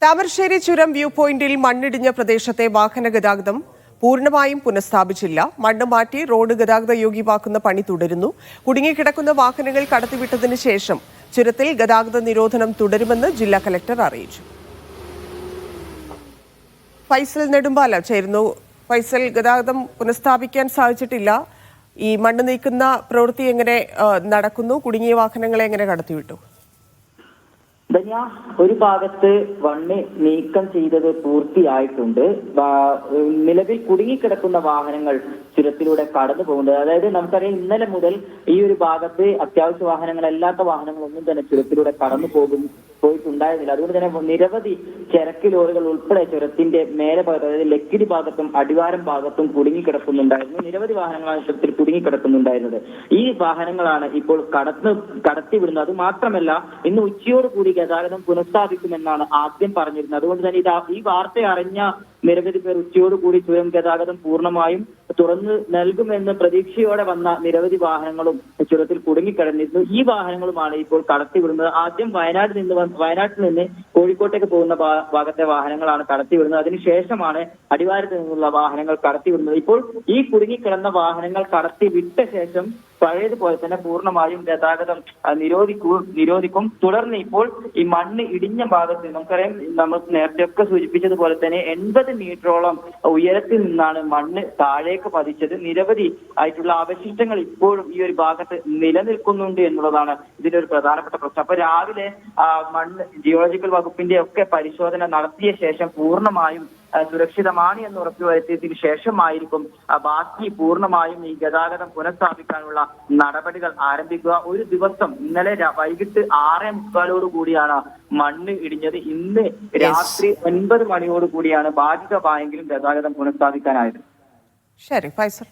താമരശ്ശേരി ചുരം വ്യൂ പോയിന്റിൽ മണ്ണിടിഞ്ഞ പ്രദേശത്തെ വാഹന ഗതാഗതം പൂർണ്ണമായും പുനഃസ്ഥാപിച്ചില്ല. മണ്ണ് മാറ്റി റോഡ് ഗതാഗത യോഗ്യമാക്കുന്ന പണി തുടരുന്നു. കുടുങ്ങിക്കിടക്കുന്ന വാഹനങ്ങൾ കടത്തിവിട്ടതിന് ശേഷം ചുരത്തിൽ ഗതാഗത നിരോധനം തുടരുമെന്ന് ജില്ലാ കലക്ടർ അറിയിച്ചു. ഫൈസൽ നെടുമ്പാല ചേരുന്നു. ഫൈസൽ, ഗതാഗതം പുനഃസ്ഥാപിക്കാൻ സാധിച്ചിട്ടില്ല. ഈ മണ്ണ് നീക്കുന്ന പ്രവൃത്തി എങ്ങനെ നടക്കുന്നു? കുടുങ്ങിയ വാഹനങ്ങളെ എങ്ങനെ കടത്തിവിട്ടു? ഒരു ഭാഗത്ത് മണ്ണ് നീക്കം ചെയ്തത് പൂർത്തിയായിട്ടുണ്ട്. നിലവിൽ കുടുങ്ങിക്കിടക്കുന്ന വാഹനങ്ങൾ ചുരത്തിലൂടെ കടന്നു പോകുന്നത്. അതായത് നമുക്കറിയാം, ഇന്നലെ മുതൽ ഈ ഒരു ഭാഗത്ത് അത്യാവശ്യ വാഹനങ്ങളല്ലാത്ത വാഹനങ്ങളൊന്നും തന്നെ ചുരത്തിലൂടെ കടന്നു പോയിട്ടുണ്ടായിരുന്നില്ല. അതുകൊണ്ട് തന്നെ നിരവധി ചരക്ക് ലോറികൾ ഉൾപ്പെടെ ചുരത്തിന്റെ മേലെ ഭാഗത്ത്, അതായത് ലക്കിടി ഭാഗത്തും അടിവാരം ഭാഗത്തും കുടുങ്ങിക്കിടക്കുന്നുണ്ടായിരുന്നു. നിരവധി വാഹനങ്ങളാണ് ചുരത്തിൽ കുടുങ്ങിക്കിടക്കുന്നുണ്ടായിരുന്നത്. ഈ വാഹനങ്ങളാണ് ഇപ്പോൾ കടത്തിവിടുന്നത്. അത് മാത്രമല്ല, ഇന്ന് ഉച്ചയോട് കൂടി ഗതാഗതം പുനഃസ്ഥാപിക്കുമെന്നാണ് ആദ്യം പറഞ്ഞിരുന്നത്. അതുകൊണ്ട് തന്നെ ഈ വാർത്ത അറിഞ്ഞ നിരവധി പേർ ഉച്ചയോട് കൂടി ചുരം ഗതാഗതം പൂർണ്ണമായും തുറന്നു നൽകുമെന്ന് പ്രതീക്ഷയോടെ വന്ന നിരവധി വാഹനങ്ങളും ചുരത്തിൽ കുടുങ്ങിക്കിടന്നിരുന്നു. ഈ വാഹനങ്ങളുമാണ് ഇപ്പോൾ കടത്തിവിടുന്നത്. ആദ്യം വയനാട്ടിൽ നിന്ന് കോഴിക്കോട്ടേക്ക് പോകുന്ന ഭാഗത്തെ വാഹനങ്ങളാണ് കടത്തിവിടുന്നത്. അതിനുശേഷമാണ് അടിവാരത്ത് നിന്നുള്ള വാഹനങ്ങൾ കടത്തിവിടുന്നത്. ഇപ്പോൾ ഈ കുടുങ്ങിക്കിടന്ന വാഹനങ്ങൾ കടത്തിവിട്ട ശേഷം പഴയതുപോലെ തന്നെ പൂർണ്ണമായും ഗതാഗതം നിരോധിക്കും. തുടർന്ന് ഇപ്പോൾ ഈ മണ്ണ് ഇടിഞ്ഞ ഭാഗത്ത് നമുക്കറിയാം, നമ്മൾ നേരത്തെയൊക്കെ സൂചിപ്പിച്ചതുപോലെ തന്നെ 80 മീറ്ററോളം ഉയരത്തിൽ നിന്നാണ് മണ്ണ് താഴേക്ക് പതിച്ചത്. നിരവധി ആയിട്ടുള്ള അവശിഷ്ടങ്ങൾ ഇപ്പോഴും ഈ ഒരു ഭാഗത്ത് നിലനിൽക്കുന്നുണ്ട് എന്നുള്ളതാണ് ഇതിന്റെ ഒരു പ്രധാനപ്പെട്ട പ്രശ്നം. അപ്പൊ രാവിലെ മണ്ണ് ജിയോളജിക്കൽ വകുപ്പിന്റെ ഒക്കെ പരിശോധന നടത്തിയ ശേഷം പൂർണ്ണമായും സുരക്ഷിതമാണ് എന്ന് ഉറപ്പുവരുത്തിയതിനു ശേഷമായിരിക്കും ബാക്കി പൂർണ്ണമായും ഈ ഗതാഗതം പുനഃസ്ഥാപിക്കാനുള്ള നടപടികൾ ആരംഭിക്കുക. ഒരു ദിവസം ഇന്നലെ വൈകിട്ട് 6:45 കൂടിയാണ് മണ്ണ് ഇടിഞ്ഞത്. ഇന്ന് രാത്രി 9 മണിയോട് കൂടിയാണ് ഭാഗികമായെങ്കിലും ഗതാഗതം പുനഃസ്ഥാപിക്കാനായത്. ശരി ഫൈസൽ.